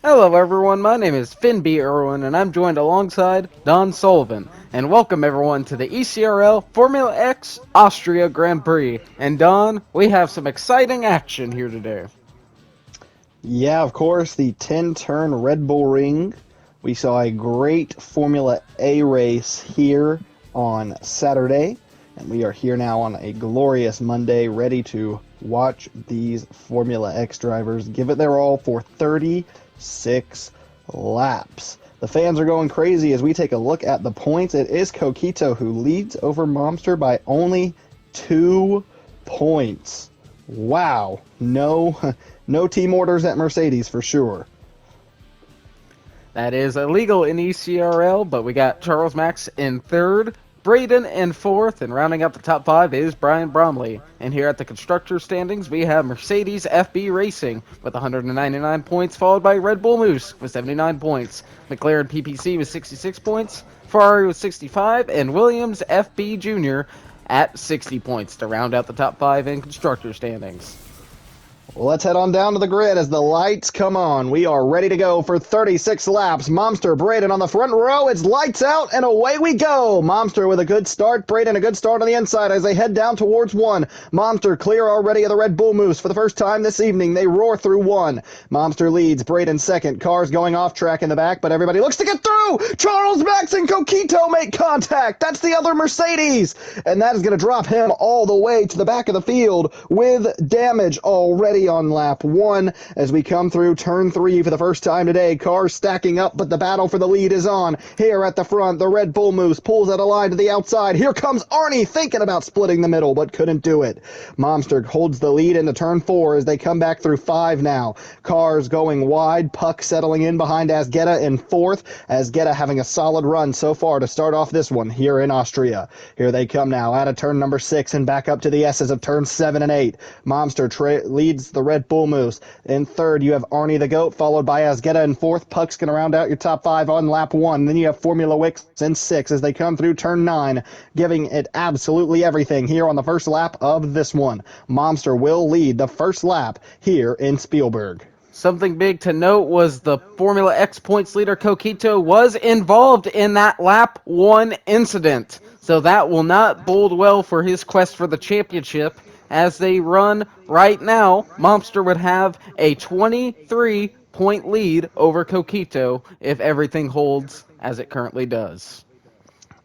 Hello everyone, my name is Finn B. Irwin and I'm joined alongside Don Sullivan. And welcome everyone to the ECRL Formula X Austria Grand Prix. And Don, we have some exciting action here today. Yeah, of course, the 10-turn Red Bull Ring. We saw a great Formula A race here on Saturday, and we are here now on a glorious Monday, ready to watch these Formula X drivers give it their all for 36 laps. The fans are going crazy as we take a look at the points. It is Coquito who leads over Momster by only 2 points. Wow, no, no team orders at Mercedes for sure. That is illegal in ECRL, but we got Charles Max in third, Braden in fourth, and rounding out the top five is Brian Bromley. And here at the constructor standings, we have Mercedes FB Racing with 199 points, followed by Red Bull Moose with 79 points, McLaren PPC with 66 points, Ferrari with 65, and Williams FB Jr. at 60 points to round out the top five in constructor standings. Well, let's head on down to the grid as the lights come on. We are ready to go for 36 laps. Momster, Braden on the front row. It's lights out, and away we go. Momster with a good start. Braden a good start on the inside as they head down towards one. Momster clear already of the Red Bull Moose for the first time this evening. They roar through one. Momster leads. Braden second. Cars going off track in the back, but everybody looks to get through. Charles Max and Coquito make contact. That's the other Mercedes, and that is going to drop him all the way to the back of the field with damage already on lap one as we come through turn three for the first time today. Cars stacking up, but the battle for the lead is on. Here at the front, the Red Bull Moose pulls out a line to the outside. Here comes Arnie thinking about splitting the middle, but couldn't do it. Momster holds the lead into turn four as they come back through five now. Cars going wide, Puck settling in behind Asgetta in fourth. Asgetta having a solid run so far to start off this one here in Austria. Here they come now out of turn number six and back up to the S's of turn seven and eight. Momster leads the Red Bull Moose. In third, you have Arnie the Goat, followed by Asgetta in fourth. Puck's going to round out your top five on lap one. Then you have Formula Wix in six as they come through turn nine, giving it absolutely everything here on the first lap of this one. Momster will lead the first lap here in Spielberg. Something big to note was the Formula X points leader Coquito was involved in that lap one incident. So that will not bode well for his quest for the championship. As they run right now, Momster would have a 23-point lead over Coquito if everything holds as it currently does.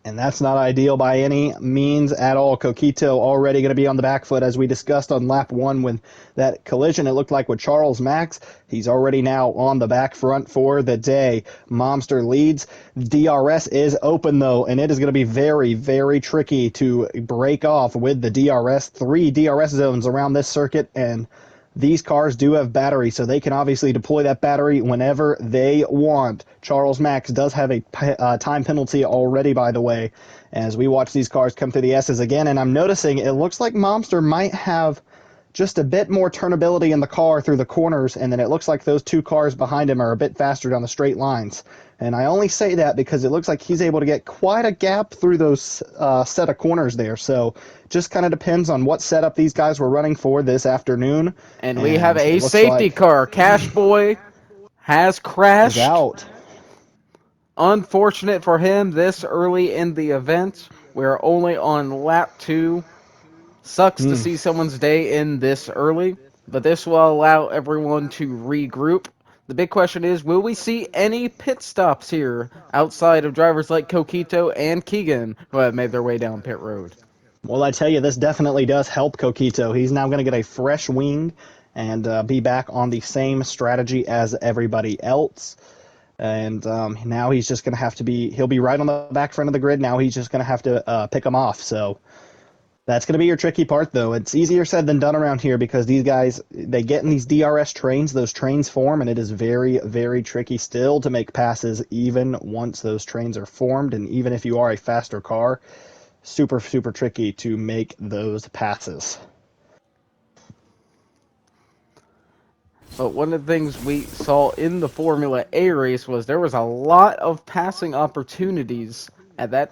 And that's not ideal by any means at all. Coquito already going to be on the back foot, as we discussed on lap one with that collision. It looked like with Charles Max, he's already now on the back front for the day. Momster leads. DRS is open, though, and it is going to be very, very tricky to break off with the DRS. 3 DRS zones around this circuit, and these cars do have battery, so they can obviously deploy that battery whenever they want. Charles Max does have a time penalty already, by the way, as we watch these cars come through the S's again, and I'm noticing it looks like Momster might have just a bit more turnability in the car through the corners, and then it looks like those two cars behind him are a bit faster down the straight lines. And I only say that because it looks like he's able to get quite a gap through those set of corners there. So just kind of depends on what setup these guys were running for this afternoon. And we have And a it looks safety like car. Cash Boy has is crashed. out. Unfortunate for him this early in the event. We're only on lap 2. Sucks to see someone's day in this early, but this will allow everyone to regroup. The big question is, will we see any pit stops here outside of drivers like Coquito and Keegan who have made their way down pit road? Well, I tell you, this definitely does help Coquito. He's now going to get a fresh wing and be back on the same strategy as everybody else. And now he's just going to have to he'll be right on the back front of the grid. Now he's just going to have to pick them off. So that's going to be your tricky part, though. It's easier said than done around here because these guys, they get in these DRS trains, those trains form, and it is very, very tricky still to make passes even once those trains are formed. And even if you are a faster car, super, super tricky to make those passes. But one of the things we saw in the Formula A race was there was a lot of passing opportunities at that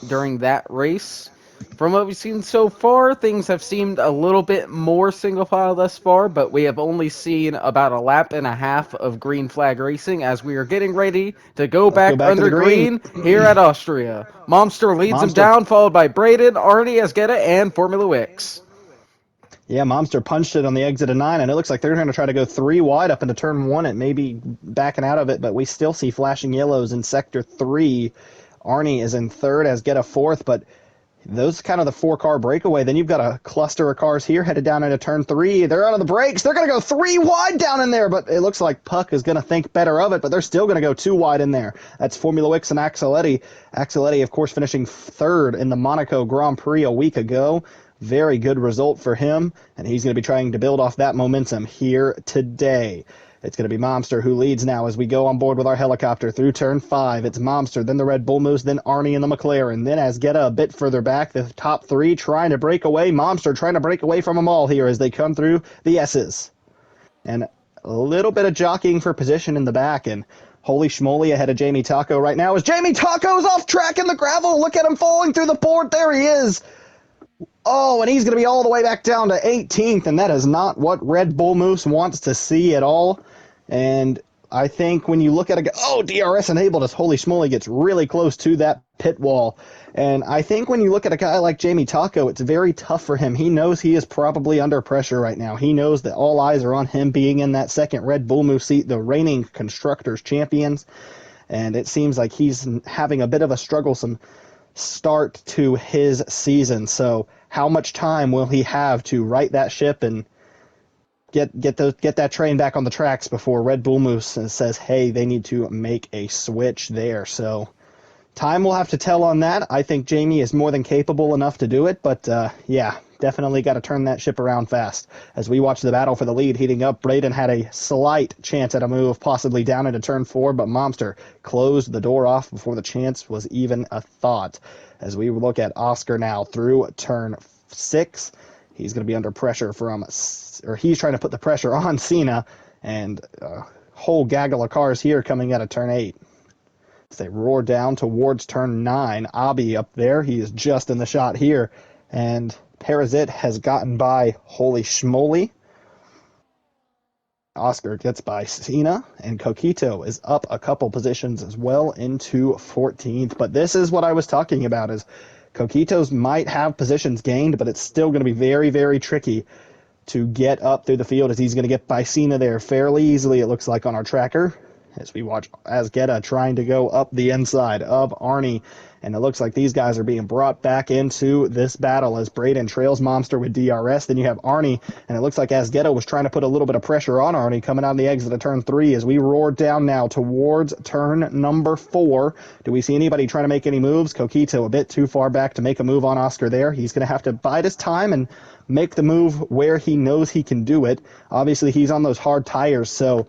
during that race. From what we've seen so far, things have seemed a little bit more single file thus far, but we have only seen about a lap and a half of green flag racing as we are getting ready to go Let's go back back to the under green. green here at Austria. Momster leads him Momster. down, followed by Braden, Arnie, Asgetta, and Formula Wix. Yeah, Momster punched it on the exit of 9, and it looks like they're going to try to go 3 wide up into turn 1. It may be backing out of it, but we still see flashing yellows in sector 3. Arnie is in third, as get a fourth, but those kind of the 4-car breakaway. Then you've got a cluster of cars here headed down into turn 3. They're out of the brakes. They're going to go 3 wide down in there, but it looks like Puck is going to think better of it, but they're still going to go 2 wide in there. That's Formula Wix and Axeletti. Axeletti, of course, finishing third in the Monaco Grand Prix a week ago. Very good result for him, and he's going to be trying to build off that momentum here today. It's going to be Momster who leads now as we go on board with our helicopter through turn 5. It's Momster, then the Red Bull Moose, then Arnie and the McLaren. Then Asgetta a bit further back, the top 3 trying to break away. Momster trying to break away from them all here as they come through the S's. And a little bit of jockeying for position in the back, and holy schmoly ahead of Jamie Taco right now as Jamie Taco's off track in the gravel. Look at him falling through the board. There he is. Oh, and he's going to be all the way back down to 18th, and that is not what Red Bull Moose wants to see at all. And I think when you look at DRS enabled as holy schmoly gets really close to that pit wall. And I think when you look at a guy like Jamie Taco, it's very tough for him. He knows he is probably under pressure right now. He knows that all eyes are on him being in that second Red Bull Moose seat, the reigning Constructors champions. And it seems like he's having a bit of a strugglesome start to his season. So how much time will he have to right that ship and get that train back on the tracks before Red Bull Moose says, hey, they need to make a switch there? So time will have to tell on that. I think Jamie is more than capable enough to do it, but yeah, definitely got to turn that ship around fast. As we watch the battle for the lead heating up, Braden had a slight chance at a move, possibly down into turn 4, but Momster closed the door off before the chance was even a thought. As we look at Oscar now through turn 6, he's going to be under pressure he's trying to put the pressure on Cena, and a whole gaggle of cars here coming out of turn 8. As they roar down towards turn 9, Abi up there, he is just in the shot here, and Parasite has gotten by holy schmoly. Oscar gets by Cena, and Coquito is up a couple positions as well into 14th. But this is what I was talking about, is Coquitos might have positions gained, but it's still going to be very, very tricky to get up through the field, as he's going to get by Cena there fairly easily, it looks like, on our tracker, as we watch Asgetta trying to go up the inside of Arnie. And it looks like these guys are being brought back into this battle as Braden trails Momster with DRS. Then you have Arnie, and it looks like Asgetta was trying to put a little bit of pressure on Arnie coming out of the exit of turn 3 as we roar down now towards turn number 4. Do we see anybody trying to make any moves? Coquito a bit too far back to make a move on Oscar there. He's going to have to bide his time and make the move where he knows he can do it. Obviously, he's on those hard tires, so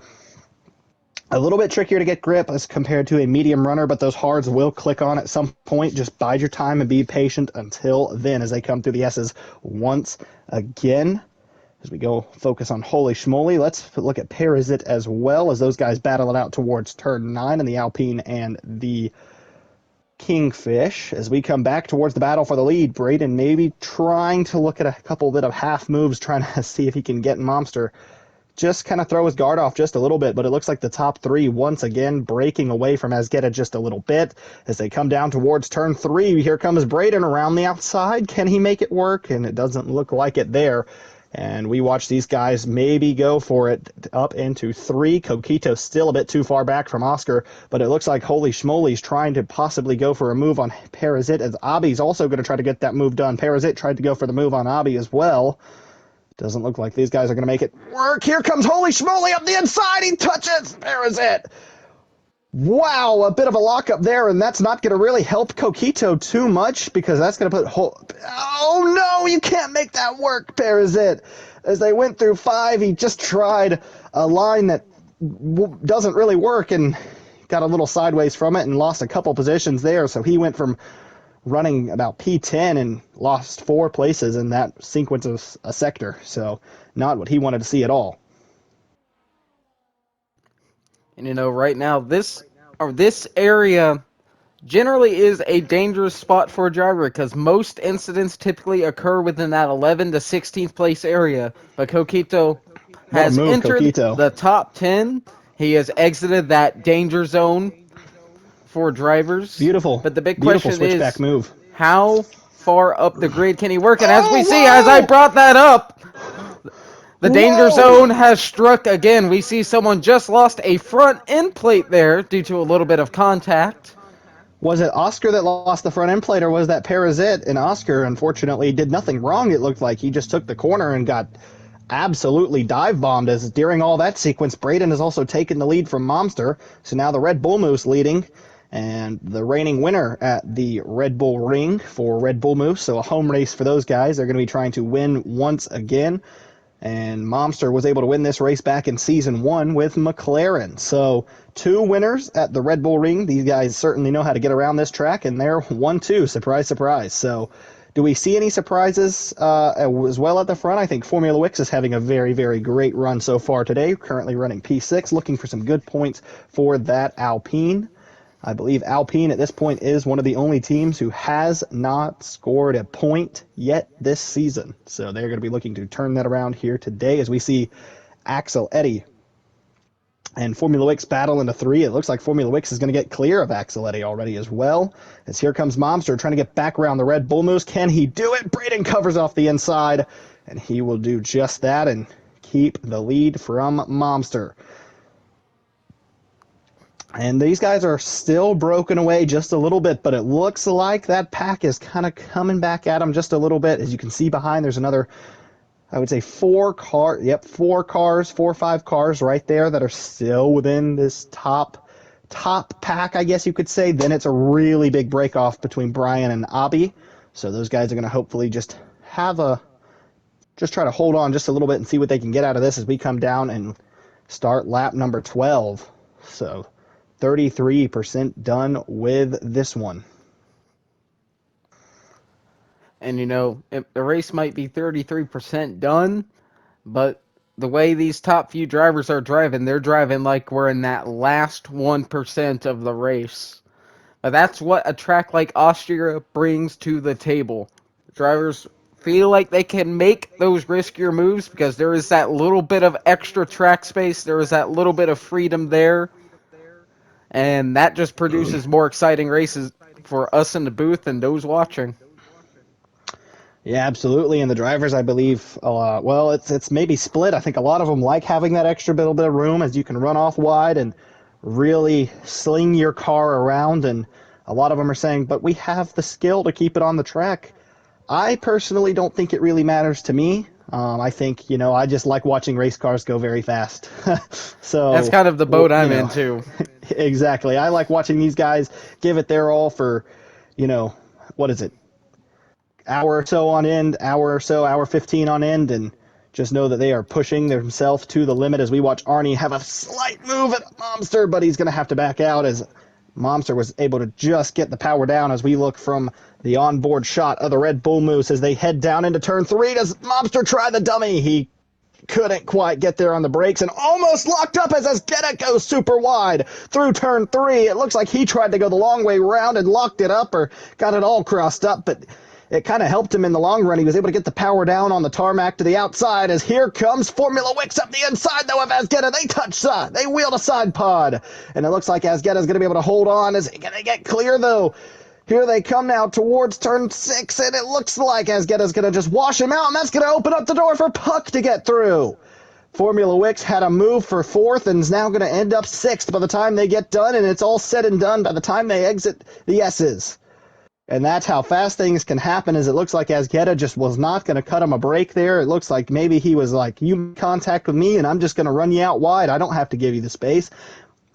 a little bit trickier to get grip as compared to a medium runner, but those hards will click on at some point. Just bide your time and be patient until then as they come through the S's once again. As we go focus on holy schmoly, let's look at Parasite as well, as those guys battle it out towards turn 9 in the Alpine and the Kingfish. As we come back towards the battle for the lead, Braden maybe trying to look at a couple bit of half moves, trying to see if he can get Momster just kind of throw his guard off just a little bit, but it looks like the top 3 once again breaking away from Asgetta just a little bit as they come down towards turn 3. Here comes Braden around the outside. Can he make it work? And it doesn't look like it there. And we watch these guys maybe go for it up into 3. Coquito still a bit too far back from Oscar, but it looks like holy schmoly's trying to possibly go for a move on Parasite, as Abi's also going to try to get that move done. Parasite tried to go for the move on Abi as well. Doesn't look like these guys are going to make it work. Here comes holy schmoly up the inside. He touches. There is it. Wow, a bit of a lockup there, and that's not going to really help Coquito too much, because that's going to put oh no, you can't make that work, Parasite. As they went through 5, he just tried a line that doesn't really work and got a little sideways from it and lost a couple positions there. So he went from running about P10 and lost 4 places in that sequence of a sector. So not what he wanted to see at all. And right now this area generally is a dangerous spot for a driver because most incidents typically occur within that 11 to 16th place area. But Coquito What a has move, entered Coquito. the top 10. He has exited that danger zone for drivers. Beautiful, But the big beautiful question switchback is, move. how far up the grid can he work? And as we see, as I Oh, brought that up, the danger whoa! zone has struck again. We see someone just lost a front end plate there due to a little bit of contact. Was it Oscar that lost the front end plate, or was that Parazit? And Oscar, unfortunately, did nothing wrong. It looked like he just took the corner and got absolutely dive bombed. As during all that sequence, Braden has also taken the lead from Momster. So now the Red Bull Moose leading, and the reigning winner at the Red Bull Ring for Red Bull Moose. So a home race for those guys. They're going to be trying to win once again. And Momster was able to win this race back in season one with McLaren. So two winners at the Red Bull Ring. These guys certainly know how to get around this track, and they're 1-2. Surprise, surprise. So do we see any surprises as well at the front? I think Formula Wix is having a very, very great run so far today, currently running P6, looking for some good points for that Alpine. I believe Alpine at this point is one of the only teams who has not scored a point yet this season. So they're going to be looking to turn that around here today as we see Axel Eddy and Formula Wix battle into three. It looks like Formula Wix is going to get clear of Axel Eddy already as well. As here comes Momster trying to get back around the Red Bull Moose. Can he do it? Braden covers off the inside, and he will do just that and keep the lead from Momster. And these guys are still broken away just a little bit, but it looks like that pack is kind of coming back at them just a little bit. As you can see behind, there's another, I would say, four cars, 4 or 5 cars right there that are still within this top pack, I guess you could say. Then it's a really big break off between Brian and Abby. So those guys are going to hopefully just try to hold on just a little bit and see what they can get out of this as we come down and start lap number 12. So 33% done with this one. And the race might be 33% done, but the way these top few drivers are driving, they're driving like we're in that last 1% of the race. But that's what a track like Austria brings to the table. Drivers feel like they can make those riskier moves because there is that little bit of extra track space, there is that little bit of freedom there, and that just produces more exciting races for us in the booth and those watching. Yeah, absolutely. And the drivers, I believe, well, it's maybe split. I think a lot of them like having that extra little bit of room as you can run off wide and really sling your car around. And a lot of them are saying, but we have the skill to keep it on the track. I personally don't think it really matters to me. I think, I just like watching race cars go very fast. That's So, kind of the boat I'm in too. exactly. I like watching these guys give it their all for, you know, what is it? Hour or so on end, hour 15 on end, and just know that they are pushing themselves to the limit as we watch Arnie have a slight move at Momster, but he's going to have to back out as Momster was able to just get the power down as we look from the onboard shot of the Red Bull Moose as they head down into turn 3. Does Momster try the dummy? He couldn't quite get there on the brakes and almost locked up as Asgeta goes super wide through turn 3. It looks like he tried to go the long way round and locked it up or got it all crossed up, but it kind of helped him in the long run. He was able to get the power down on the tarmac to the outside as here comes Formula Wix up the inside, though, of Asgeta. They wheeled a side pod, and it looks like Asgeta's going to be able to hold on. Is he going to get clear, though? Here they come now towards turn 6, and it looks like Asgeta's going to just wash him out, and that's going to open up the door for Puck to get through. Formula Wix had a move for 4th and is now going to end up 6th by the time they get done, and it's all said and done by the time they exit the S's. And that's how fast things can happen, is it looks like Asgeta just was not going to cut him a break there. It looks like maybe he was like, you contact with me, and I'm just going to run you out wide. I don't have to give you the space.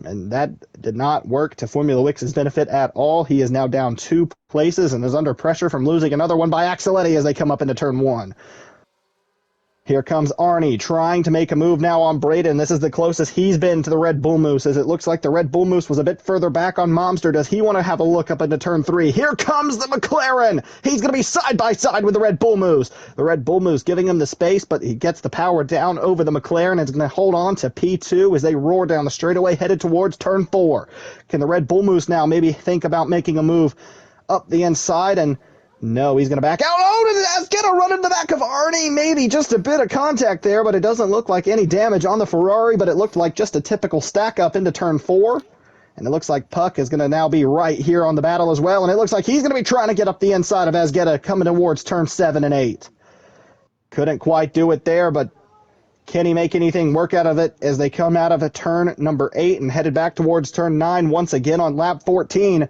And that did not work to Formula Wix's benefit at all. He is now down 2 places and is under pressure from losing another one by Axel Eddy as they come up into turn 1. Here comes Arnie trying to make a move now on Braden. This is the closest he's been to the Red Bull Moose, as it looks like the Red Bull Moose was a bit further back on Momster. Does he want to have a look up into turn 3? Here comes the McLaren. He's going to be side by side with the Red Bull Moose. The Red Bull Moose giving him the space, but he gets the power down over the McLaren and is going to hold on to P2 as they roar down the straightaway headed towards turn 4. Can the Red Bull Moose now maybe think about making a move up the inside? And no, he's going to back out. Oh, that's going to run into the back of Arnie. Maybe just a bit of contact there, but it doesn't look like any damage on the Ferrari, but it looked like just a typical stack up into turn 4. And it looks like Puck is going to now be right here on the battle as well, and it looks like he's going to be trying to get up the inside of Azgeta coming towards turn 7 and 8. Couldn't quite do it there, but can he make anything work out of it as they come out of a turn number 8 and headed back towards turn 9 once again on lap 14?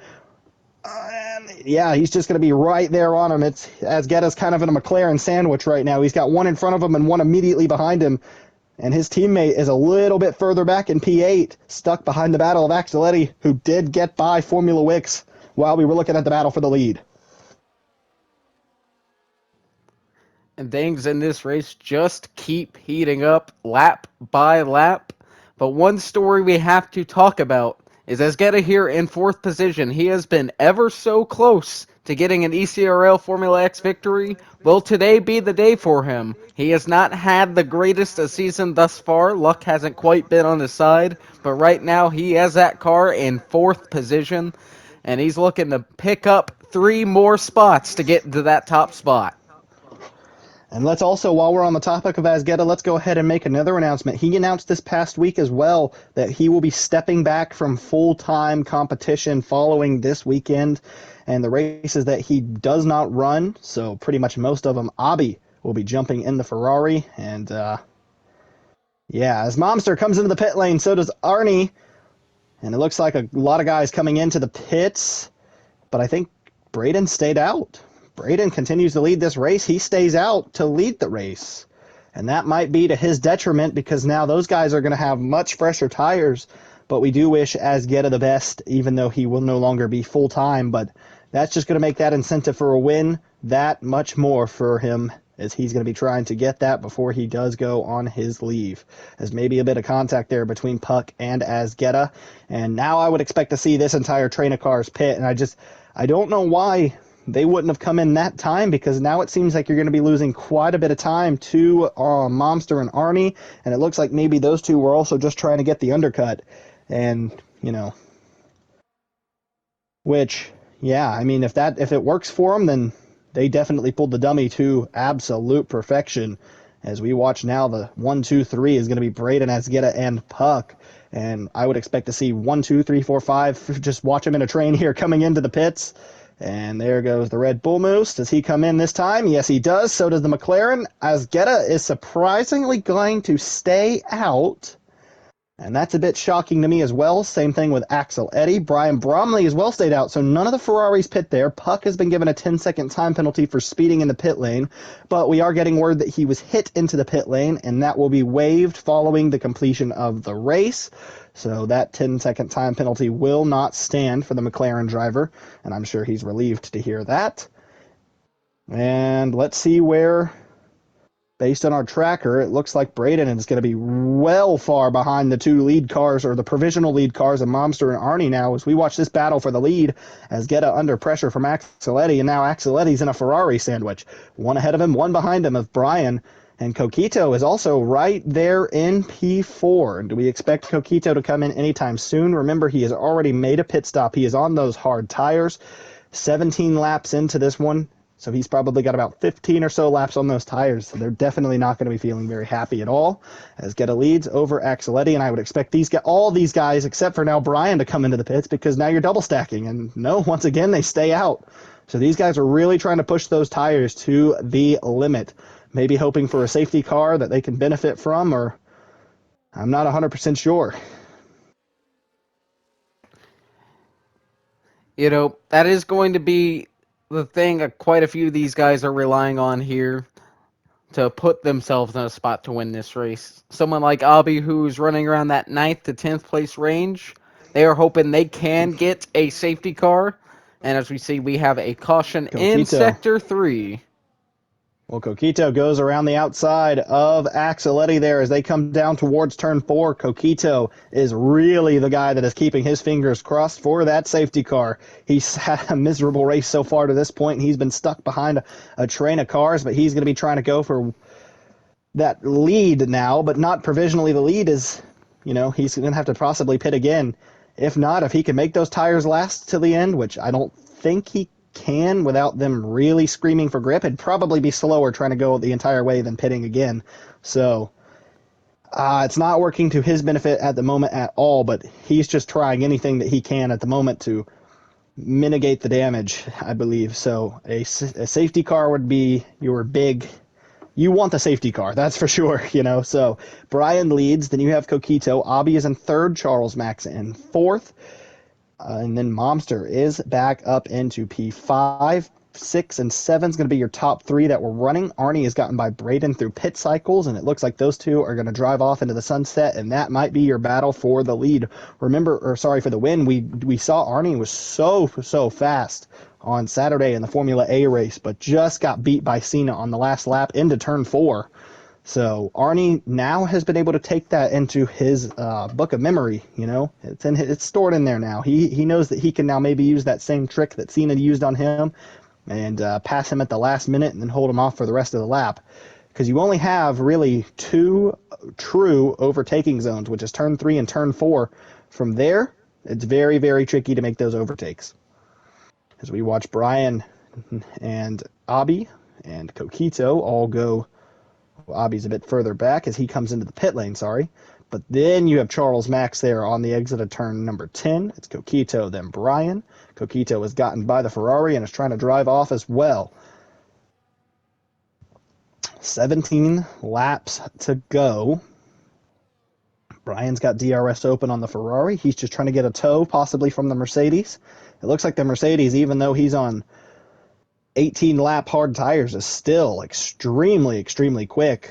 Yeah, he's just going to be right there on him. It's Azgeta's kind of in a McLaren sandwich right now. He's got one in front of him and one immediately behind him. And his teammate is a little bit further back in P8, stuck behind the battle of Axeletti, who did get by Formula Wix while we were looking at the battle for the lead. And things in this race just keep heating up lap by lap. But one story we have to talk about is Azgeta here in 4th position. He has been ever so close to getting an ECRL Formula X victory. Will today be the day for him? He has not had the greatest a season thus far. Luck hasn't quite been on his side. But right now he has that car in 4th position. And he's looking to pick up 3 more spots to get into that top spot. And let's also, while we're on the topic of Azgeta, let's go ahead and make another announcement. He announced this past week as well that he will be stepping back from full-time competition following this weekend and the races that he does not run. So pretty much most of them, Abi will be jumping in the Ferrari. And yeah, as Momster comes into the pit lane, so does Arnie. And it looks like a lot of guys coming into the pits. But I think Braden stayed out. Braden continues to lead this race. He stays out to lead the race. And that might be to his detriment because now those guys are going to have much fresher tires. But we do wish Azgeta the best, even though he will no longer be full-time. But that's just going to make that incentive for a win that much more for him, as he's going to be trying to get that before he does go on his leave. There's maybe a bit of contact there between Puck and Azgeta. And now I would expect to see this entire train of cars pit. And I don't know why they wouldn't have come in that time, because now it seems like you're going to be losing quite a bit of time to Momster and Arnie, and it looks like maybe those two were also just trying to get the undercut. And, which, yeah, I mean, if it works for them, then they definitely pulled the dummy to absolute perfection. As we watch now, the 1, 2, 3 is going to be Braden, Azgeta, and Puck. And I would expect to see 1, 2, 3, 4, 5, just watch them in a train here coming into the pits. And there goes the Red Bull Moose. Does he come in this time? Yes, he does. So does the McLaren. Azgeta is surprisingly going to stay out. And that's a bit shocking to me as well. Same thing with Axeletti. Brian Bromley as well stayed out. So none of the Ferraris pit there. Puck has been given a 10-second time penalty for speeding in the pit lane. But we are getting word that he was hit into the pit lane, and that will be waived following the completion of the race. So that 10-second time penalty will not stand for the McLaren driver, and I'm sure he's relieved to hear that. And let's see where, based on our tracker, it looks like Braden is going to be well far behind the two lead cars, or the provisional lead cars of Momster and Arnie now, as we watch this battle for the lead, as Azgeta under pressure from Axeletti, and now Axeletti's in a Ferrari sandwich. One ahead of him, one behind him of Brian. And Coquito is also right there in P4. Do we expect Coquito to come in anytime soon? Remember, he has already made a pit stop. He is on those hard tires. 17 laps into this one, so he's probably got about 15 or so laps on those tires. So they're definitely not going to be feeling very happy at all. Azgeta leads over Axeletti, and I would expect all these guys, except for now Brian, to come into the pits, because now you're double stacking. And no, once again, they stay out. So these guys are really trying to push those tires to the limit. Maybe hoping for a safety car that they can benefit from, or I'm not 100% sure. That is going to be the thing that quite a few of these guys are relying on here to put themselves in a spot to win this race. Someone like Abi, who's running around that 9th to 10th place range, they are hoping they can get a safety car. And as we see, we have a caution in Coquito. Sector 3. Well, Coquito goes around the outside of Axeletti there as they come down towards turn 4. Coquito is really the guy that is keeping his fingers crossed for that safety car. He's had a miserable race so far to this point. He's been stuck behind a train of cars, but he's going to be trying to go for that lead now, but not provisionally. The lead is, he's going to have to possibly pit again. If not, if he can make those tires last to the end, which I don't think he can without them really screaming for grip, it'd probably be slower trying to go the entire way than pitting again. So it's not working to his benefit at the moment at all, but he's just trying anything that he can at the moment to mitigate the damage, I believe. So a safety car would be your big... You want the safety car, that's for sure, So Brian leads, then you have Coquito. Abby is in third, Charles Max in fourth. And then Momster is back up into P5. 6 and 7 is going to be your top three that were running. Arnie has gotten by Braden through pit cycles, and it looks like those two are going to drive off into the sunset, and that might be your battle for the lead. For the win. We saw Arnie was so fast on Saturday in the Formula A race, but just got beat by Cena on the last lap into turn 4. So Arnie now has been able to take that into his book of memory. It's stored in there now. He knows that he can now maybe use that same trick that Cena used on him and pass him at the last minute and then hold him off for the rest of the lap. Because you only have really 2 true overtaking zones, which is turn 3 and turn 4. From there, it's very, very tricky to make those overtakes. As we watch Brian and Abby and Coquito all go... Abby's a bit further back as he comes into the pit lane, But then you have Charles Max there on the exit of turn number 10. It's Coquito, then Brian. Coquito has gotten by the Ferrari and is trying to drive off as well. 17 laps to go. Brian's got DRS open on the Ferrari. He's just trying to get a tow, possibly from the Mercedes. It looks like the Mercedes, even though he's on 18-lap hard tires, is still extremely quick.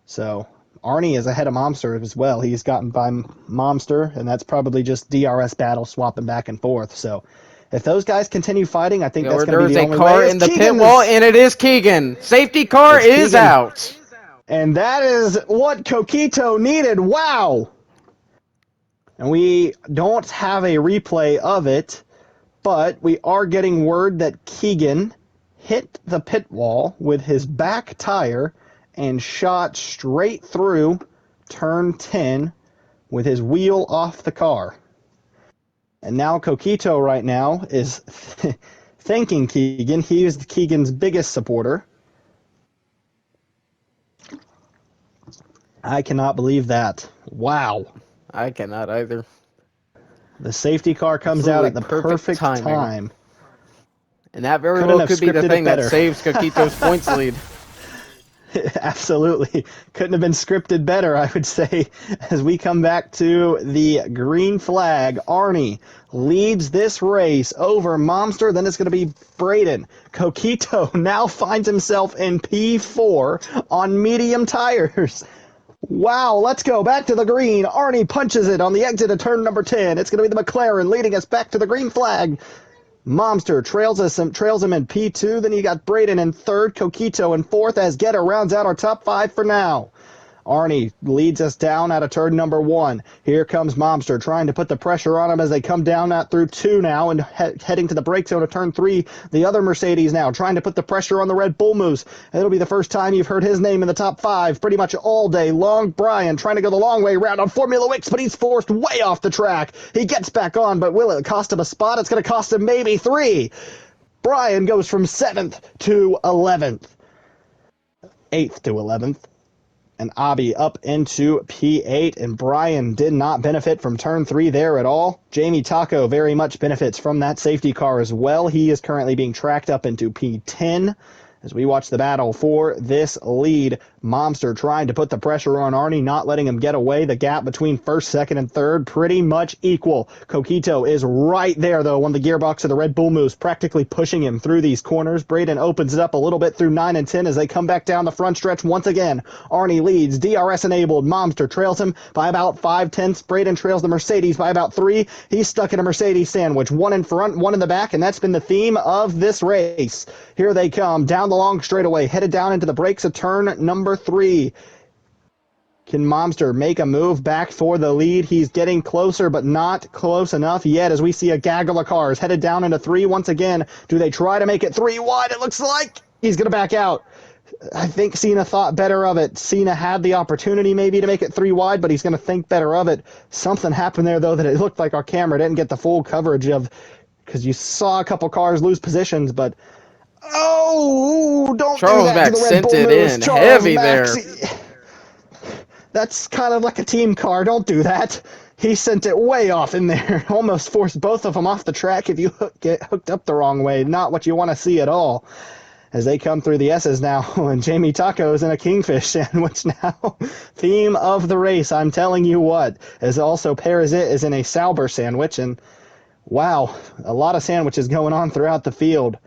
So Arnie is ahead of Momster as well. He's gotten by Momster, and that's probably just DRS battle swapping back and forth. So if those guys continue fighting, I think that's going to be the only way. There is a car in the pit wall, and it is Keegan. Safety car is out. And that is what Coquito needed. Wow! And we don't have a replay of it, but we are getting word that Keegan hit the pit wall with his back tire and shot straight through turn 10 with his wheel off the car. And now Coquito right now is thanking Keegan. He is Keegan's biggest supporter. I cannot believe that. Wow. I cannot either. The safety car comes out at the perfect time. And that very well could be the thing that saves Coquito's points lead. Absolutely. Couldn't have been scripted better, I would say. As we come back to the green flag, Arnie leads this race over Momster. Then it's going to be Braden. Coquito now finds himself in P4 on medium tires. Wow, let's go back to the green. Arnie punches it on the exit of turn number 10. It's going to be the McLaren leading us back to the green flag. Momster trails him in P2. Then you got Braden in third, Coquito in fourth as Guetta rounds out our top 5 for now. Arnie leads us down out of turn number 1. Here comes Momster trying to put the pressure on him as they come down out through 2 now and heading to the brake zone of turn 3. The other Mercedes now trying to put the pressure on the Red Bull Moose. It'll be the first time you've heard his name in the top 5 pretty much all day long. Brian trying to go the long way round on Formula Wix, but he's forced way off the track. He gets back on, but will it cost him a spot? It's going to cost him maybe 3. Brian goes from 7th to 11th. 8th to 11th. And Abby up into P8, and Brian did not benefit from turn 3 there at all. Jamie Taco very much benefits from that safety car as well. He is currently being tracked up into P10 as we watch the battle for this lead. Momster trying to put the pressure on Arnie, not letting him get away. The gap between first, second, and third pretty much equal. Coquito is right there, though, on the gearbox of the Red Bull Moose, practically pushing him through these corners. Braden opens it up a little bit through 9 and 10 as they come back down the front stretch once again. Arnie leads, DRS enabled. Momster trails him by about 5/10. Braden trails the Mercedes by about 3. He's stuck in a Mercedes sandwich, one in front, one in the back, and that's been the theme of this race. Here they come down down the long straightaway, headed down into the brakes of turn number 3. Can Momster make a move back for the lead? He's getting closer, but not close enough yet as we see a gaggle of cars headed down into 3 once again. Do they try to make it 3 wide? It looks like he's going to back out. I think Cena thought better of it. Cena had the opportunity maybe to make it 3 wide, but he's going to think better of it. Something happened there, though, that it looked like our camera didn't get the full coverage of, because you saw a couple cars lose positions, but oh, don't do Charles that to the Max Red sent Bull it Moose. in Charles heavy Max. there. That's kind of like a team car. Don't do that. He sent it way off in there. Almost forced both of them off the track if you get hooked up the wrong way. Not what you want to see at all. As they come through the S's now, and Jamie Taco is in a Kingfish sandwich now. Theme of the race, I'm telling you what. As also Perizit is in a Sauber sandwich, and wow, a lot of sandwiches going on throughout the field.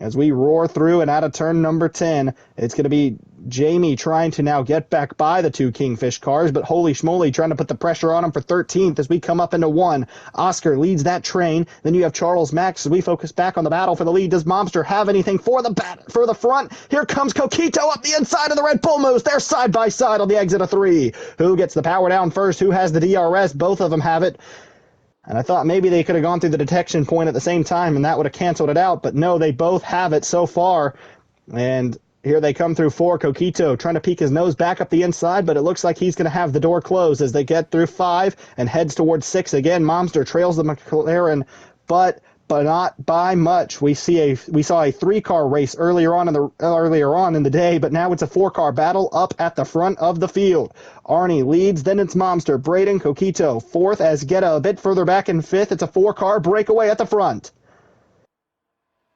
As we roar through and out of turn number 10, it's going to be Jamie trying to now get back by the 2 Kingfish cars, but holy schmoly, trying to put the pressure on him for 13th as we come up into 1. Oscar leads that train. Then you have Charles Max as we focus back on the battle for the lead. Does Momster have anything for the front? Here comes Coquito up the inside of the Red Bull Moose. They're side by side on the exit of 3. Who gets the power down first? Who has the DRS? Both of them have it. And I thought maybe they could have gone through the detection point at the same time and that would have canceled it out, but no, they both have it so far. And here they come through 4. Coquito trying to peek his nose back up the inside, but it looks like he's going to have the door closed as they get through 5 and heads towards 6 again. Momster trails the McLaren, but not by much. We saw a 3-car race earlier on in the day, but now it's a 4-car battle up at the front of the field. Arnie leads, then it's Momster, Braden, Coquito, 4th as Guetta a bit further back in 5th. It's a 4-car breakaway at the front.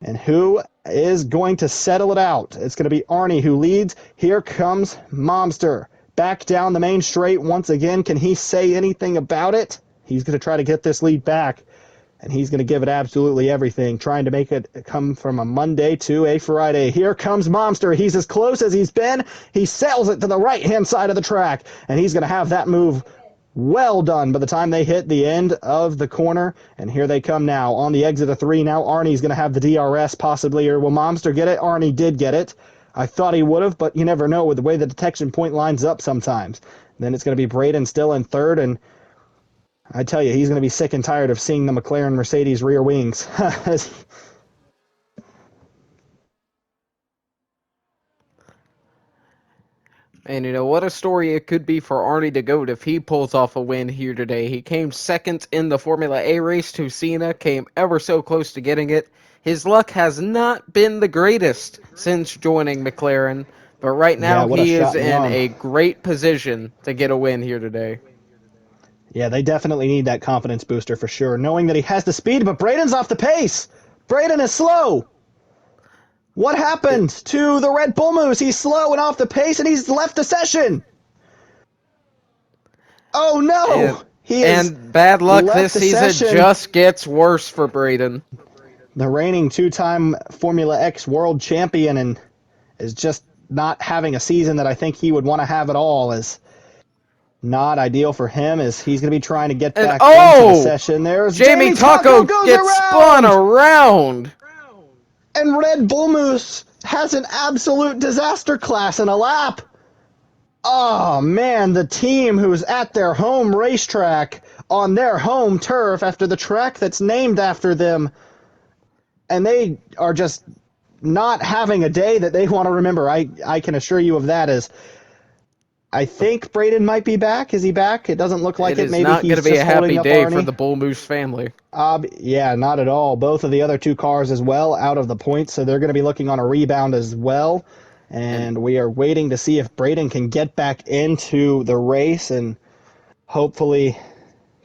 And who is going to settle it out? It's going to be Arnie who leads. Here comes Momster. Back down the main straight once again. Can he say anything about it? He's going to try to get this lead back. And he's going to give it absolutely everything, trying to make it come from a Monday to a Friday. Here comes Momster. He's as close as he's been. He sails it to the right-hand side of the track, and he's going to have that move well done by the time they hit the end of the corner. And here they come now on the exit of 3. Now Arnie's going to have the DRS possibly, or will Momster get it? Arnie did get it. I thought he would have, but you never know with the way the detection point lines up sometimes. Then it's going to be Braden still in 3rd, and I tell you, he's going to be sick and tired of seeing the McLaren Mercedes rear wings. And you know, what a story it could be for Arnie the Goat if he pulls off a win here today. He came 2nd in the Formula A race to Cena, came ever so close to getting it. His luck has not been the greatest since joining McLaren, but right Yeah, now what a he is shot in the in arm. a great position to get a win here today. Yeah, they definitely need that confidence booster for sure, knowing that he has the speed, but Braden's off the pace. Braden is slow. What happened to the Red Bull Moose? He's slow and off the pace, and he's left the session. Oh, And, no. He is and bad luck left this the season session. just gets worse for Braden. The reigning 2-time Formula X world champion and is just not having a season that I think he would want to have at all. Is not ideal for him as he's going to be trying to get And back into the oh! session. There's Jamie Jamie Taco Taco goes gets spun around! around! And Red Bull Moose has an absolute disaster class in a lap. Oh, man, the team who's at their home racetrack on their home turf after the track that's named after them, and they are just not having a day that they want to remember. I can assure you of that. As I think Braden might be back. Is he back? It doesn't look like It it. is Maybe not going to he's be a just holding happy up day for Arnie. the Bull Moose family. Yeah, not at all. Both of the other 2 cars as well out of the points, so they're going to be looking on a rebound as well. And we are waiting to see if Braden can get back into the race and hopefully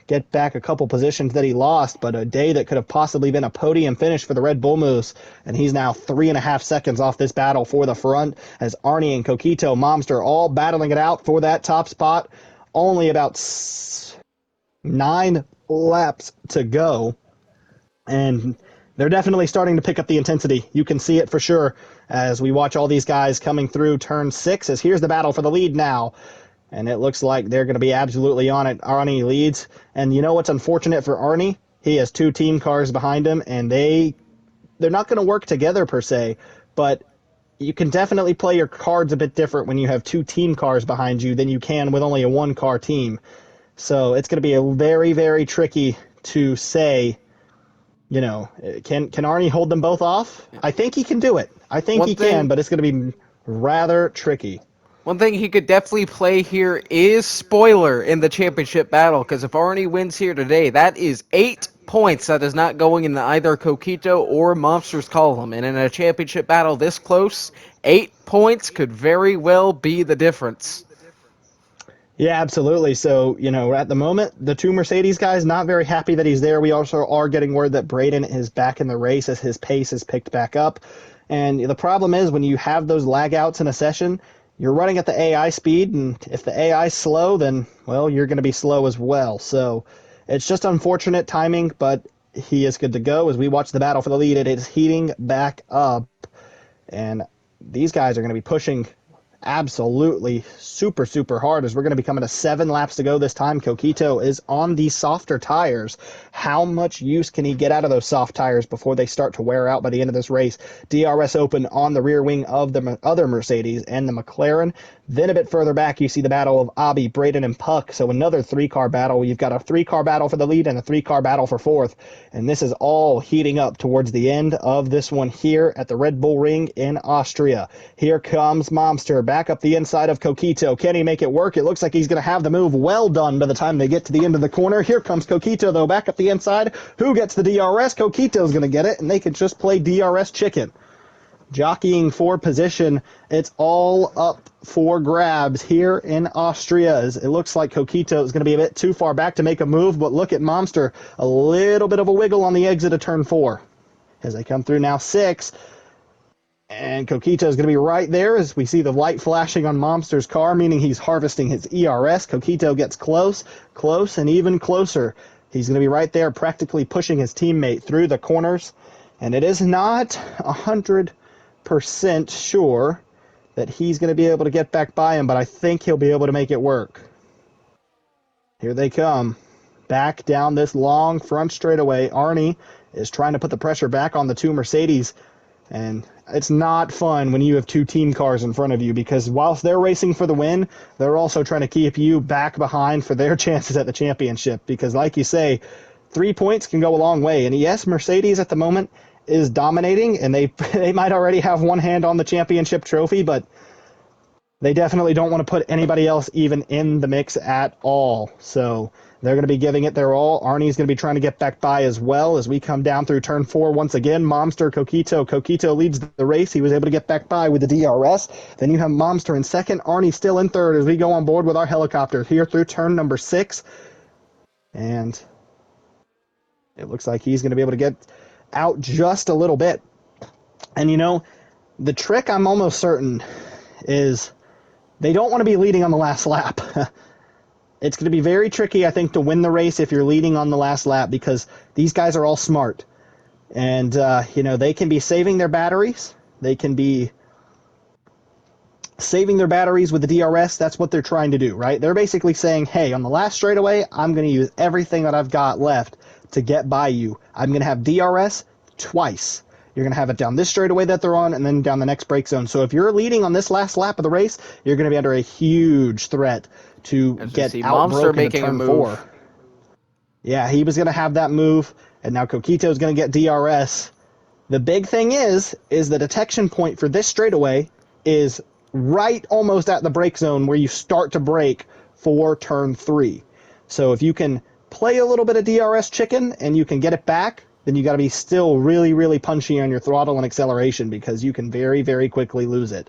get back a couple positions that he lost, but a day that could have possibly been a podium finish for the Red Bull Moose. And he's now 3.5 seconds off this battle for the front as Arnie and Coquito, Momster all battling it out for that top spot. Only about 9 laps to go. And they're definitely starting to pick up the intensity. You can see it for sure as we watch all these guys coming through turn 6 as here's the battle for the lead now. And it looks like they're going to be absolutely on it. Arnie leads. And you know what's unfortunate for Arnie? He has 2 team cars behind him, and they're not going to work together per se, but you can definitely play your cards a bit different when you have two team cars behind you than you can with only a one car team. So it's going to be a very, very tricky to say, can Arnie hold them both off? I think he can do it. I think One he can, thing but it's going to be rather tricky. One thing he could definitely play here is spoiler in the championship battle, because if Arnie wins here today, that is 8 points that is not going in either Coquito or Monster's column. And in a championship battle this close, 8 points could very well be the difference. Yeah, absolutely. So, at the moment, the two Mercedes guys not very happy that he's there. We also are getting word that Braden is back in the race as his pace is picked back up. And the problem is when you have those lag outs in a session, you're running at the AI speed, and if the AI is slow, then, well, you're going to be slow as well. So it's just unfortunate timing, but he is good to go. As we watch the battle for the lead, it is heating back up. And these guys are going to be pushing absolutely super, super hard as we're going to be coming to 7 laps to go this time. Coquito is on the softer tires. How much use can he get out of those soft tires before they start to wear out by the end of this race? DRS open on the rear wing of the other Mercedes and the McLaren. Then a bit further back, you see the battle of Abi, Braden, and Puck. So another 3-car battle. You've got a 3-car battle for the lead and a 3-car battle for fourth. And this is all heating up towards the end of this one here at the Red Bull Ring in Austria. Here comes Momster back up the inside of Coquito. Can he make it work? It looks like he's going to have the move well done by the time they get to the end of the corner. Here comes Coquito, though, back up the inside. Who gets the DRS? Coquito's going to get it, and they can just play DRS chicken. Jockeying for position. It's all up for grabs here in Austria. It looks like Coquito is going to be a bit too far back to make a move, but look at Momster. A little bit of a wiggle on the exit of turn 4. As they come through now 6. And Coquito is going to be right there as we see the light flashing on Momster's car, meaning he's harvesting his ERS. Coquito gets close, and even closer. He's going to be right there practically pushing his teammate through the corners. And it is not 100% sure that he's going to be able to get back by him, but I think he'll be able to make it work. Here they come. Back down this long front straightaway. Arnie is trying to put the pressure back on the two Mercedes. And it's not fun when you have two team cars in front of you because whilst they're racing for the win, they're also trying to keep you back behind for their chances at the championship because, like you say, 3 points can go a long way. And yes, Mercedes at the moment is dominating, and they might already have one hand on the championship trophy, but they definitely don't want to put anybody else even in the mix at all. So they're going to be giving it their all. Arnie's going to be trying to get back by as well as we come down through turn 4 once again. Momster, Coquito. Coquito leads the race. He was able to get back by with the DRS. Then you have Momster in second. Arnie still in third as we go on board with our helicopter here through turn number 6. And it looks like he's going to be able to get out just a little bit. And the trick I'm almost certain is they don't want to be leading on the last lap. It's going to be very tricky, I think, to win the race if you're leading on the last lap because these guys are all smart. And, they can be saving their batteries. They can be saving their batteries with the DRS. That's what they're trying to do, right? They're basically saying, hey, on the last straightaway, I'm going to use everything that I've got left to get by you. I'm going to have DRS twice. You're going to have it down this straightaway that they're on and then down the next brake zone. So if you're leading on this last lap of the race, you're going to be under a huge threat to get outbroken to turn 4. Yeah, he was going to have that move, and now Coquito's going to get DRS. The big thing is the detection point for this straightaway is right almost at the brake zone where you start to brake for turn 3. So if you can play a little bit of DRS chicken and you can get it back, then you got to be still really, really punchy on your throttle and acceleration because you can very, very quickly lose it.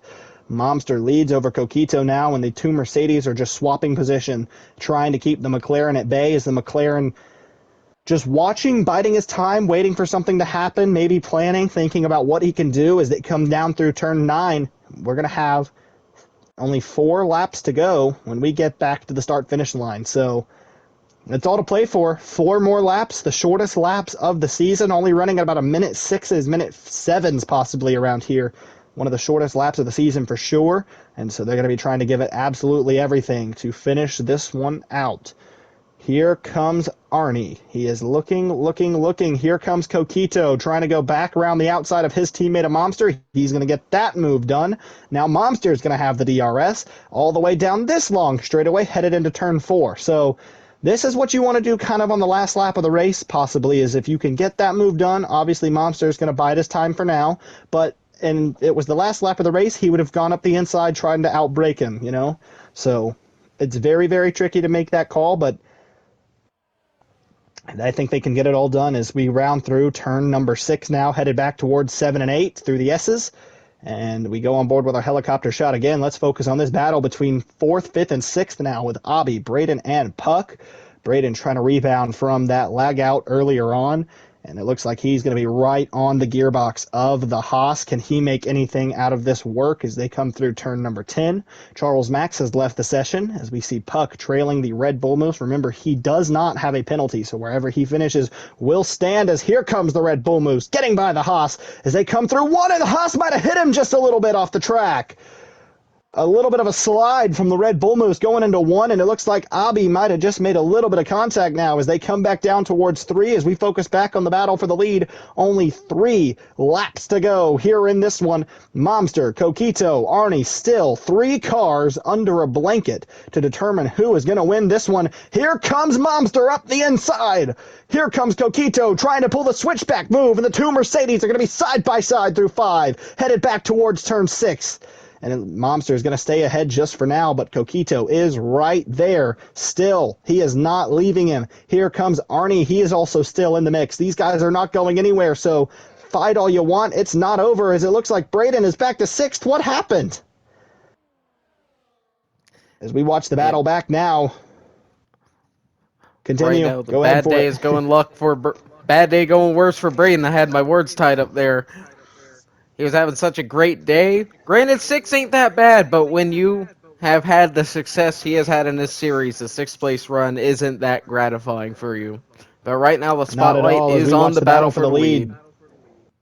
Momster leads over Coquito now, and the two Mercedes are just swapping position, trying to keep the McLaren at bay as the McLaren just watching, biding his time, waiting for something to happen, maybe planning, thinking about what he can do as they come down through turn 9. We're going to have only 4 laps to go when we get back to the start-finish line. So it's all to play for. 4 more laps, the shortest laps of the season, only running at about a minute 6s, minute 7s possibly around here. One of the shortest laps of the season for sure. And so they're going to be trying to give it absolutely everything to finish this one out. Here comes Arnie. He is looking, looking, looking. Here comes Coquito trying to go back around the outside of his teammate of Momster. He's going to get that move done. Now Momster is going to have the DRS all the way down this long straightaway, headed into turn 4. So this is what you want to do kind of on the last lap of the race, possibly, is if you can get that move done. Obviously, Momster is going to bide his time for now, but and it was the last lap of the race, he would have gone up the inside trying to outbrake him, you know? So it's very, very tricky to make that call, but I think they can get it all done as we round through turn number 6 now, headed back towards 7 and 8 through the S's. And we go on board with our helicopter shot again. Let's focus on this battle between 4th, 5th, and 6th now with Abby, Braden, and Puck. Braden trying to rebound from that lag out earlier on. And it looks like he's going to be right on the gearbox of the Haas. Can he make anything out of this work as they come through turn number 10? Charles Max has left the session as we see Puck trailing the Red Bull Moose. Remember, he does not have a penalty, so wherever he finishes will stand as here comes the Red Bull Moose getting by the Haas as they come through one, and the Haas might have hit him just a little bit off the track. A little bit of a slide from the Red Bull Moose going into 1, and it looks like Abi might have just made a little bit of contact now as they come back down towards 3 as we focus back on the battle for the lead. Only 3 laps to go here in this one. Momster, Coquito, Arnie, still 3 cars under a blanket to determine who is going to win this one. Here comes Momster up the inside. Here comes Coquito trying to pull the switchback move, and the 2 Mercedes are going to be side by side through 5, headed back towards turn 6. And Momster is going to stay ahead just for now, but Coquito is right there. Still, he is not leaving him. Here comes Arnie. He is also still in the mix. These guys are not going anywhere, so fight all you want. It's not over as it looks like Braden is back to 6th. What happened? As we watch the battle back now. Continue. Right now, the Go ahead bad for day it. is going luck for bad day going worse for Braden. I had my words tied up there. He was having such a great day. Granted, 6 ain't that bad, but when you have had the success he has had in this series, the 6th place run isn't that gratifying for you. But right now, the Not at spotlight all as is we on watch the the battle battle for for the the lead. lead.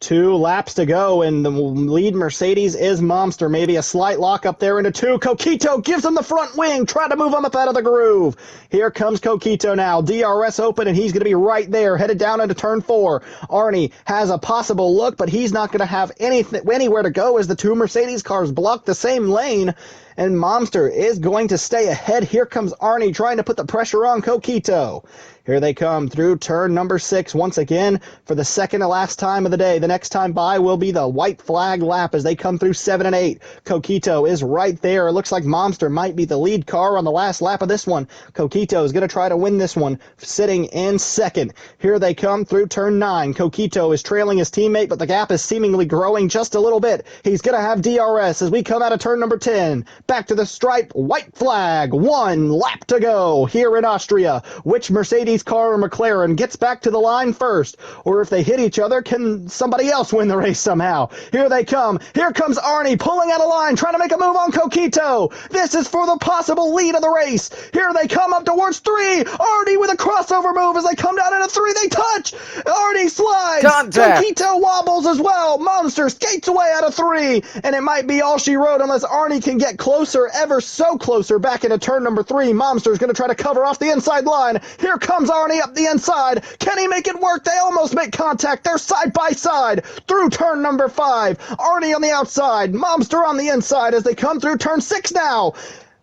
2 laps to go, and the lead Mercedes is Momster. Maybe a slight lock up there into 2. Coquito gives him the front wing, try to move him up out of the groove. Here comes Coquito now. DRS open, and he's going to be right there, headed down into turn 4. Arnie has a possible look, but he's not going to have anywhere to go as the 2 Mercedes cars block the same lane. And Momster is going to stay ahead. Here comes Arnie trying to put the pressure on Coquito. Here they come through turn number 6 once again for the second to last time of the day. The next time by will be the white flag lap as they come through 7 and 8. Coquito is right there. It looks like Momster might be the lead car on the last lap of this one. Coquito is going to try to win this one, sitting in 2nd. Here they come through turn 9. Coquito is trailing his teammate, but the gap is seemingly growing just a little bit. He's going to have DRS as we come out of turn number 10. Back to the stripe, white flag, 1 lap to go here in Austria. Which Mercedes car or McLaren gets back to the line first? Or if they hit each other, can somebody else win the race somehow? Here they come. Here comes Arnie pulling out a line, trying to make a move on Coquito. This is for the possible lead of the race. Here they come up towards 3. Arnie with a crossover move as they come down into 3. They touch. Arnie slides. Contact. Coquito wobbles as well. Monster skates away out of 3. And it might be all she wrote unless Arnie can get closer, ever so closer, back into turn number 3. Monster's going to try to cover off the inside line. Here comes Arnie up the inside. Can he make it work? They almost make contact. They're side by side through turn number 5. Arnie on the outside, Momster on the inside as they come through turn 6 now.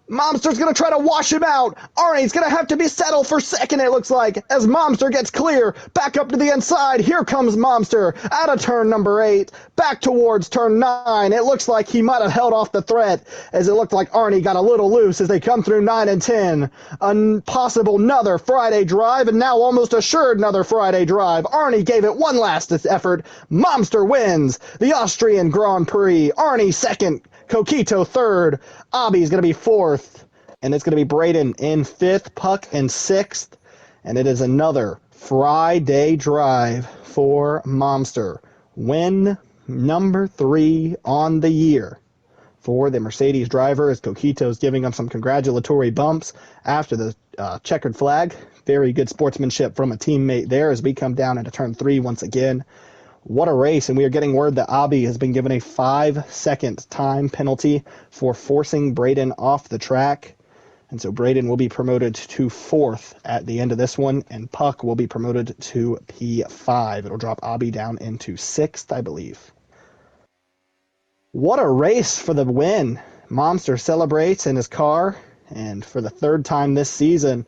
Momster's going to try to wash him out. Arnie's going to have to be settled for 2nd, it looks like, as Momster gets clear. Back up to the inside. Here comes Momster out of turn number 8. Back towards turn 9. It looks like he might have held off the threat, as it looked like Arnie got a little loose as they come through 9 and 10. A possible another Friday drive, and now almost assured another Friday drive. Arnie gave it one last effort. Momster wins the Austrian Grand Prix. Arnie 2nd. Coquito 3rd, Abby's going to be 4th, and it's going to be Braden in 5th, Puck in 6th, and it is another Friday drive for Momster. Win number 3 on the year for the Mercedes driver as Coquito's giving him some congratulatory bumps after the checkered flag. Very good sportsmanship from a teammate there as we come down into turn 3 once again. What a race, and we are getting word that Abi has been given a 5-second time penalty for forcing Braden off the track. And so Braden will be promoted to 4th at the end of this one, and Puck will be promoted to P5. It'll drop Abby down into 6th, I believe. What a race for the win. Momster celebrates in his car, and for the 3rd time this season,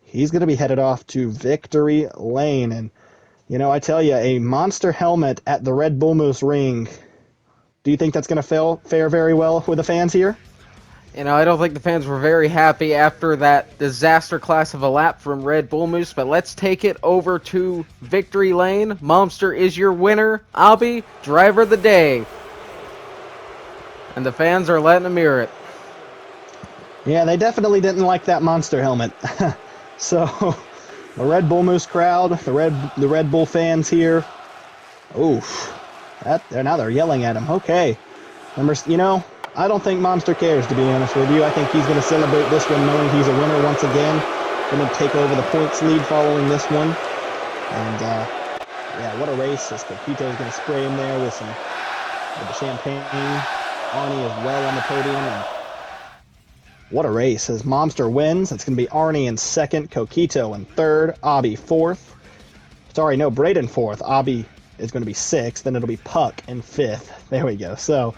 he's going to be headed off to victory lane. And, I tell you, a monster helmet at the Red Bull Moose ring. Do you think that's going to fare very well with the fans here? I don't think the fans were very happy after that disaster class of a lap from Red Bull Moose, but let's take it over to victory lane. Momster is your winner. Abby, driver of the day. And the fans are letting him hear it. Yeah, they definitely didn't like that monster helmet. So, the Red Bull Moose crowd, the Red Bull fans here. Oof. Now they're yelling at him. Okay. I don't think Momster cares, to be honest with you. I think he's going to celebrate this one knowing he's a winner once again. Going to take over the points lead following this one. And, yeah, what a race. As Coquito is going to spray him there with the champagne. Arnie is well on the podium. And what a race. As Momster wins, it's going to be Arnie in 2nd, Coquito in 3rd, Abby 4th. Sorry, no, Braden 4th. Abby is going to be 6th. Then it'll be Puck in 5th. There we go. So,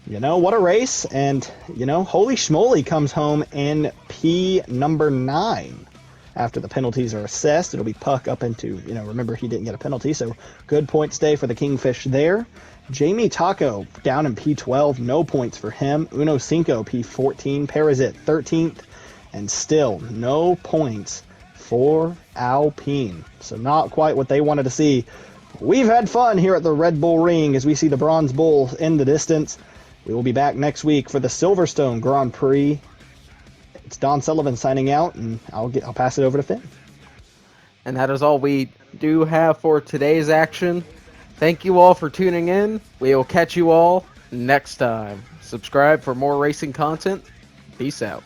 what a race. And, Holy Schmoly comes home in P number 9. After the penalties are assessed, it'll be Puck up into, remember he didn't get a penalty, so good point stay for the Kingfish there. Jamie Taco down in P12, no points for him. Uno Cinco, P14, Parazit 13th, and still no points for Alpine. So not quite what they wanted to see. We've had fun here at the Red Bull Ring as we see the Bronze Bull in the distance. We will be back next week for the Silverstone Grand Prix. It's Don Sullivan signing out, and I'll pass it over to Finn. And that is all we do have for today's action. Thank you all for tuning in. We will catch you all next time. Subscribe for more racing content. Peace out.